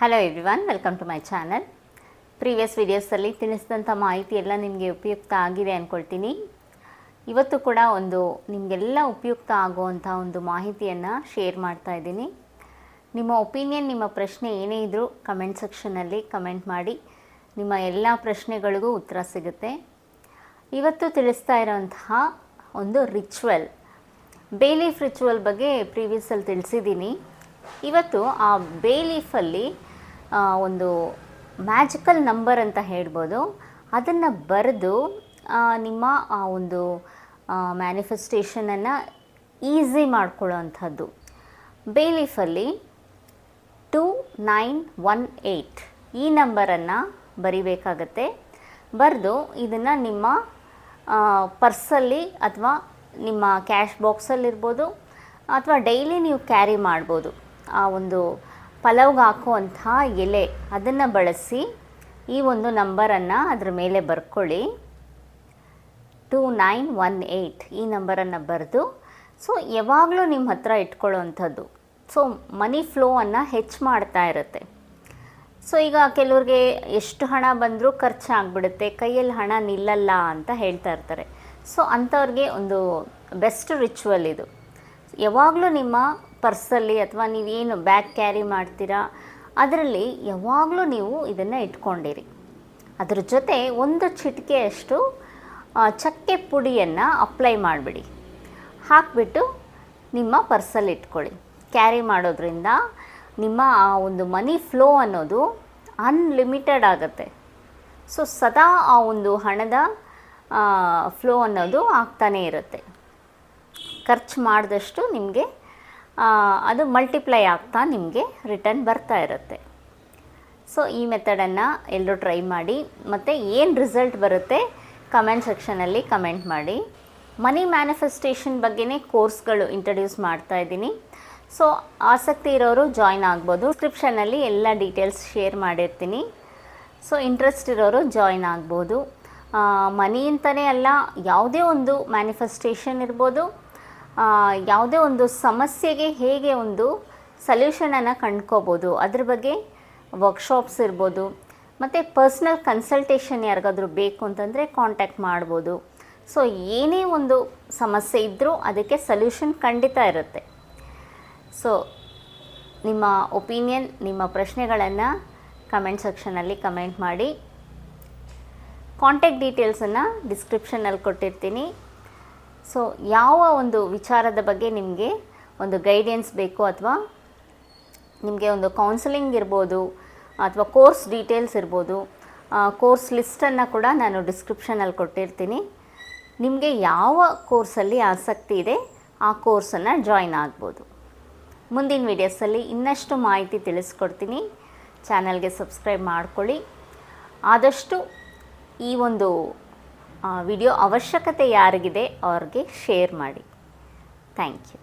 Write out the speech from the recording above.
Hello everyone, welcome to my channel. Previous ವಿಡಿಯೋಸಲ್ಲಿ ತಿಳಿಸಿದಂಥ ಮಾಹಿತಿ ಎಲ್ಲ ನಿಮಗೆ ಉಪಯುಕ್ತ ಆಗಿದೆ ಅಂದ್ಕೊಳ್ತೀನಿ. ಇವತ್ತು ಕೂಡ ನಿಮಗೆಲ್ಲ ಉಪಯುಕ್ತ ಆಗುವಂಥ ಒಂದು ಮಾಹಿತಿಯನ್ನು ಶೇರ್ ಮಾಡ್ತಾ ಇದ್ದೀನಿ. ನಿಮ್ಮ ಒಪಿನಿಯನ್, ನಿಮ್ಮ ಪ್ರಶ್ನೆ ಏನೇ ಇದ್ದರೂ ಕಮೆಂಟ್ ಸೆಕ್ಷನಲ್ಲಿ ಕಮೆಂಟ್ ಮಾಡಿ. ನಿಮ್ಮ ಎಲ್ಲ ಪ್ರಶ್ನೆಗಳಿಗೂ ಉತ್ತರ ಸಿಗುತ್ತೆ. ಇವತ್ತು ತಿಳಿಸ್ತಾ ಇರೋಂತಹ ಒಂದು ರಿಚುವಲ್, ಬೇ ಲೀಫ್ ರಿಚುವಲ್ ಬಗ್ಗೆ ಪ್ರೀವಿಯಸ್ಸಲ್ಲಿ ತಿಳಿಸಿದ್ದೀನಿ. ಇವತ್ತು ಆ ಬೇ ಲೀಫಲ್ಲಿ ಒಂದು ಮ್ಯಾಜಿಕಲ್ ನಂಬರ್ ಅಂತ ಹೇಳ್ಬೋದು, ಅದನ್ನು ಬರೆದು ನಿಮ್ಮ ಆ ಒಂದು ಮ್ಯಾನಿಫೆಸ್ಟೇಷನನ್ನು ಈಸಿ ಮಾಡ್ಕೊಳ್ಳೋ ಅಂಥದ್ದು. ಬೇ ಲೀಫಲ್ಲಿ 2918 ಈ ನಂಬರನ್ನು ಬರಿಬೇಕಾಗತ್ತೆ. ಬರೆದು ಇದನ್ನು ನಿಮ್ಮ ಪರ್ಸಲ್ಲಿ ಅಥವಾ ನಿಮ್ಮ ಕ್ಯಾಶ್ ಬಾಕ್ಸಲ್ಲಿರ್ಬೋದು ಅಥವಾ ಡೈಲಿ ನೀವು ಕ್ಯಾರಿ ಮಾಡ್ಬೋದು. ಆ ಒಂದು ಪಲಾವ್ಗೆ ಹಾಕುವಂಥ ಎಲೆ ಅದನ್ನು ಬಳಸಿ ಈ ಒಂದು ನಂಬರನ್ನು ಅದರ ಮೇಲೆ ಬರ್ಕೊಳ್ಳಿ. 2918 ಈ ನಂಬರನ್ನು ಬರೆದು ಯಾವಾಗಲೂ ನಿಮ್ಮ ಹತ್ರ ಇಟ್ಕೊಳ್ಳೋ ಅಂಥದ್ದು. ಮನಿ ಫ್ಲೋವನ್ನು ಹೆಚ್ಚು ಮಾಡ್ತಾ ಇರುತ್ತೆ. ಈಗ ಕೆಲವ್ರಿಗೆ ಎಷ್ಟು ಹಣ ಬಂದರೂ ಖರ್ಚಾಗ್ಬಿಡುತ್ತೆ, ಕೈಯಲ್ಲಿ ಹಣ ನಿಲ್ಲಲ್ಲ ಅಂತ ಹೇಳ್ತಾ ಇರ್ತಾರೆ. ಅಂಥವ್ರಿಗೆ ಒಂದು ಬೆಸ್ಟ್ ರಿಚುವಲ್ ಇದು. ಯಾವಾಗಲೂ ನಿಮ್ಮ ಪರ್ಸಲ್ಲಿ ಅಥವಾ ನೀವೇನು ಬ್ಯಾಗ್ ಕ್ಯಾರಿ ಮಾಡ್ತೀರಾ ಅದರಲ್ಲಿ ಯಾವಾಗಲೂ ನೀವು ಇದನ್ನು ಇಟ್ಕೊಂಡಿರಿ. ಅದ್ರ ಜೊತೆ ಒಂದು ಚಿಟಿಕೆಯಷ್ಟು ಚಕ್ಕೆ ಪುಡಿಯನ್ನು ಅಪ್ಲೈ ಮಾಡಿಬಿಡಿ. ಹಾಕಿಬಿಟ್ಟು ನಿಮ್ಮ ಪರ್ಸಲ್ಲಿ ಇಟ್ಕೊಳ್ಳಿ. ಕ್ಯಾರಿ ಮಾಡೋದ್ರಿಂದ ನಿಮ್ಮ ಆ ಒಂದು ಮನಿ ಫ್ಲೋ ಅನ್ನೋದು ಅನ್ಲಿಮಿಟೆಡ್ ಆಗುತ್ತೆ. ಸದಾ ಆ ಒಂದು ಹಣದ ಫ್ಲೋ ಅನ್ನೋದು ಆಗ್ತಾನೇ ಇರುತ್ತೆ. ಖರ್ಚು ಮಾಡಿದಷ್ಟು ನಿಮಗೆ ಅದು ಮಲ್ಟಿಪ್ಲೈ ಆಗ್ತಾ ನಿಮಗೆ ರಿಟರ್ನ್ ಬರ್ತಾ ಇರುತ್ತೆ. ಈ ಮೆಥಡನ್ನು ಎಲ್ಲರೂ ಟ್ರೈ ಮಾಡಿ. ಮತ್ತು ಏನು ರಿಸಲ್ಟ್ ಬರುತ್ತೆ ಕಮೆಂಟ್ ಸೆಕ್ಷನಲ್ಲಿ ಕಮೆಂಟ್ ಮಾಡಿ. ಮನಿ ಮ್ಯಾನಿಫೆಸ್ಟೇಷನ್ ಬಗ್ಗೆನೇ ಕೋರ್ಸ್ಗಳು ಇಂಟ್ರಡ್ಯೂಸ್ ಮಾಡ್ತಾ ಇದ್ದೀನಿ. ಆಸಕ್ತಿ ಇರೋರು ಜಾಯ್ನ್ ಆಗ್ಬೋದು. ಡಿಸ್ಕ್ರಿಪ್ಷನಲ್ಲಿ ಎಲ್ಲ ಡೀಟೇಲ್ಸ್ ಶೇರ್ ಮಾಡಿರ್ತೀನಿ. ಇಂಟ್ರೆಸ್ಟ್ ಇರೋರು ಜಾಯ್ನ್ ಆಗ್ಬೋದು. ಮನಿ ಅಂತಲೇ ಅಲ್ಲ, ಯಾವುದೇ ಒಂದು ಮ್ಯಾನಿಫೆಸ್ಟೇಷನ್ ಇರ್ಬೋದು, ಯಾವುದೇ ಒಂದು ಸಮಸ್ಯೆಗೆ ಹೇಗೆ ಒಂದು ಸೊಲ್ಯೂಷನನ್ನು ಕಂಡ್ಕೋಬೋದು ಅದ್ರ ಬಗ್ಗೆ ವರ್ಕ್ಶಾಪ್ಸ್ ಇರ್ಬೋದು. ಮತ್ತು ಪರ್ಸ್ನಲ್ ಕನ್ಸಲ್ಟೇಷನ್ ಯಾರಿಗಾದರೂ ಬೇಕು ಅಂತಂದರೆ ಕಾಂಟ್ಯಾಕ್ಟ್ ಮಾಡ್ಬೋದು. ಏನೇ ಒಂದು ಸಮಸ್ಯೆ ಇದ್ದರೂ ಅದಕ್ಕೆ ಸೊಲ್ಯೂಷನ್ ಖಂಡಿತ ಇರುತ್ತೆ. ನಿಮ್ಮ ಒಪಿನಿಯನ್, ನಿಮ್ಮ ಪ್ರಶ್ನೆಗಳನ್ನು ಕಮೆಂಟ್ ಸೆಕ್ಷನಲ್ಲಿ ಕಮೆಂಟ್ ಮಾಡಿ. ಕಾಂಟ್ಯಾಕ್ಟ್ ಡೀಟೇಲ್ಸನ್ನು ಡಿಸ್ಕ್ರಿಪ್ಷನಲ್ಲಿ ಕೊಟ್ಟಿರ್ತೀನಿ. ಯಾವ ಒಂದು ವಿಚಾರದ ಬಗ್ಗೆ ನಿಮಗೆ ಒಂದು ಗೈಡೆನ್ಸ್ ಬೇಕು ಅಥವಾ ನಿಮಗೆ ಒಂದು ಕೌನ್ಸಿಲಿಂಗ್ ಇರ್ಬೋದು ಅಥವಾ ಕೋರ್ಸ್ ಡೀಟೇಲ್ಸ್ ಇರ್ಬೋದು, ಕೋರ್ಸ್ ಲಿಸ್ಟನ್ನು ಕೂಡ ನಾನು ಡಿಸ್ಕ್ರಿಪ್ಷನಲ್ಲಿ ಕೊಟ್ಟಿರ್ತೀನಿ. ನಿಮಗೆ ಯಾವ ಕೋರ್ಸಲ್ಲಿ ಆಸಕ್ತಿ ಇದೆ ಆ ಕೋರ್ಸನ್ನು ಜಾಯ್ನ್ ಆಗ್ಬೋದು. ಮುಂದಿನ ವೀಡಿಯೋಸಲ್ಲಿ ಇನ್ನಷ್ಟು ಮಾಹಿತಿ ತಿಳಿಸ್ಕೊಡ್ತೀನಿ. ಚಾನಲ್ಗೆ ಸಬ್ಸ್ಕ್ರೈಬ್ ಮಾಡ್ಕೊಳ್ಳಿ. ಆದಷ್ಟು ಈ ಒಂದು ವಿಡಿಯೋ ಅವಶ್ಯಕತೆ ಯಾರಿಗಿದೆ ಅವ್ರಿಗೆ ಶೇರ್ ಮಾಡಿ. Thank you.